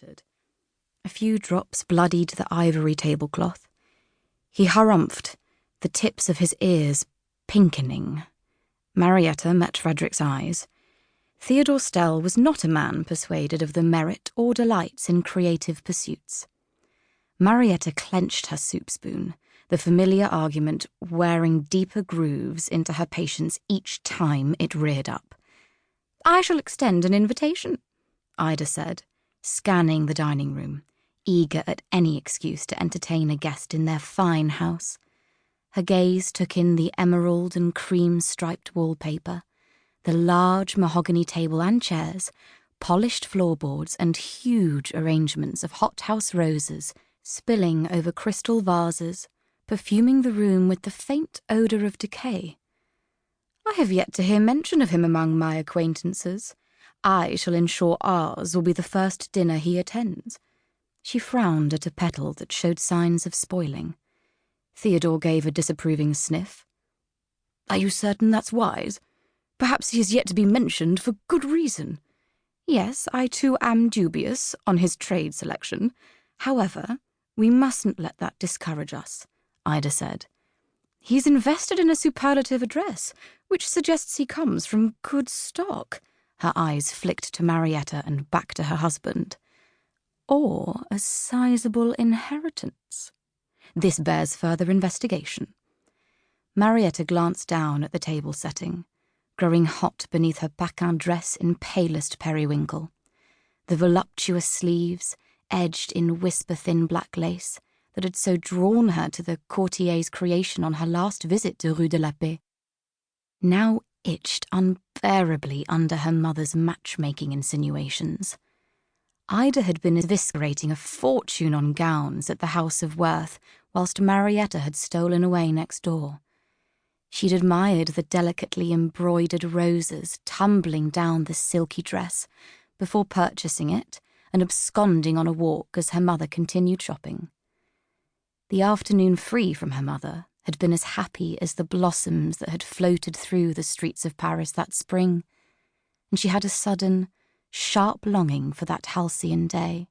sputtered. A few drops bloodied the ivory tablecloth. He harumphed, the tips of his ears pinkening. Marietta met Frederick's eyes. Theodore Stelle was not a man persuaded of the merit or delights in creative pursuits. Marietta clenched her soup spoon, the familiar argument wearing deeper grooves into her patience each time it reared up. "I shall extend an invitation," Ida said, scanning the dining room, eager at any excuse to entertain a guest in their fine house. Her gaze took in the emerald and cream-striped wallpaper, the large mahogany table and chairs, polished floorboards and huge arrangements of hothouse roses spilling over crystal vases, perfuming the room with the faint odour of decay. "I have yet to hear mention of him among my acquaintances. I shall ensure ours will be the first dinner he attends." She frowned at a petal that showed signs of spoiling. Theodore gave a disapproving sniff. "Are you certain that's wise? Perhaps he is yet to be mentioned for good reason." "Yes, I too am dubious on his trade selection. However, we mustn't let that discourage us," Ida said. "He's invested in a superlative address, which suggests he comes from good stock." Her eyes flicked to Marietta and back to her husband. "Or a sizable inheritance. This bears further investigation." Marietta glanced down at the table setting, growing hot beneath her Paquin dress in palest periwinkle. The voluptuous sleeves, edged in whisper-thin black lace, that had so drawn her to the courtier's creation on her last visit to Rue de la Paix, now itched unbearably under her mother's matchmaking insinuations. Ida had been eviscerating a fortune on gowns at the House of Worth, whilst Marietta had stolen away next door. She'd admired the delicately embroidered roses tumbling down the silky dress before purchasing it and absconding on a walk as her mother continued shopping. The afternoon free from her mother had been as happy as the blossoms that had floated through the streets of Paris that spring, and she had a sudden, sharp longing for that halcyon day.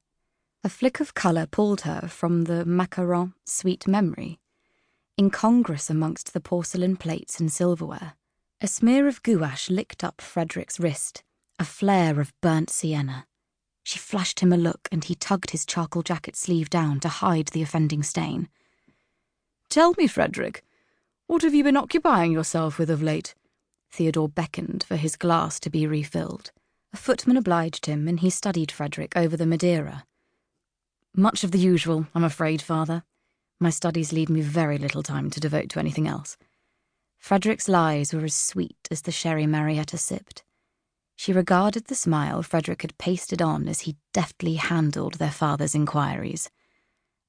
A flick of colour pulled her from the macaron sweet memory. Incongruous amongst the porcelain plates and silverware, a smear of gouache licked up Frederick's wrist, a flare of burnt sienna. She flashed him a look, and he tugged his charcoal jacket sleeve down to hide the offending stain. "Tell me, Frederick, what have you been occupying yourself with of late?" Theodore beckoned for his glass to be refilled. A footman obliged him, and he studied Frederick over the Madeira. "Much of the usual, I'm afraid, father. My studies leave me very little time to devote to anything else." Frederick's lies were as sweet as the sherry Marietta sipped. She regarded the smile Frederick had pasted on as he deftly handled their father's inquiries.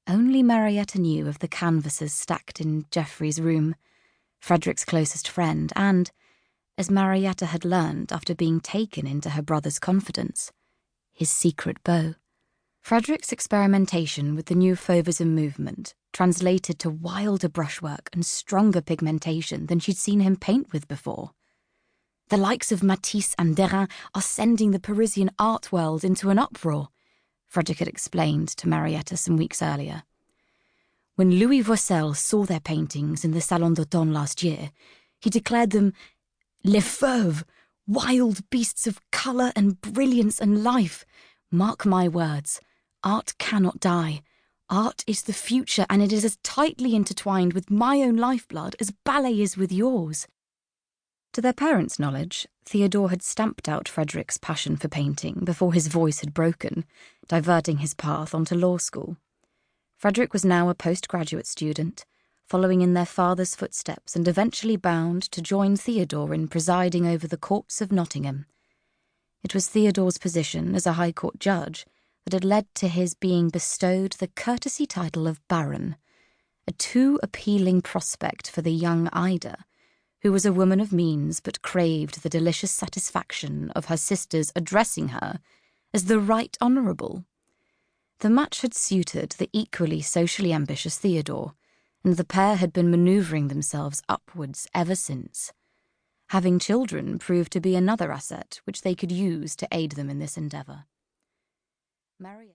Only Marietta knew of the canvases stacked in Geoffrey's room, Frederick's closest friend, and, as Marietta had learned after being taken into her brother's confidence, his secret beau. Frederick's experimentation with the new Fauvism movement translated to wilder brushwork and stronger pigmentation than she'd seen him paint with before. "The likes of Matisse and Derain are sending the Parisian art world into an uproar," Frederick had explained to Marietta some weeks earlier. "When Louis Vaucel saw their paintings in the Salon d'Automne last year, he declared them les fauves, wild beasts of colour and brilliance and life. Mark my words, art cannot die. Art is the future, and it is as tightly intertwined with my own lifeblood as ballet is with yours." To their parents' knowledge, Theodore had stamped out Frederick's passion for painting before his voice had broken, diverting his path onto law school. Frederick was now a postgraduate student, following in their father's footsteps and eventually bound to join Theodore in presiding over the courts of Nottingham. It was Theodore's position as a High Court judge that had led to his being bestowed the courtesy title of Baron, a too appealing prospect for the young Ida, who was a woman of means but craved the delicious satisfaction of her sisters addressing her as the Right Honourable. The match had suited the equally socially ambitious Theodore, and the pair had been manoeuvring themselves upwards ever since. Having children proved to be another asset which they could use to aid them in this endeavour. Marietta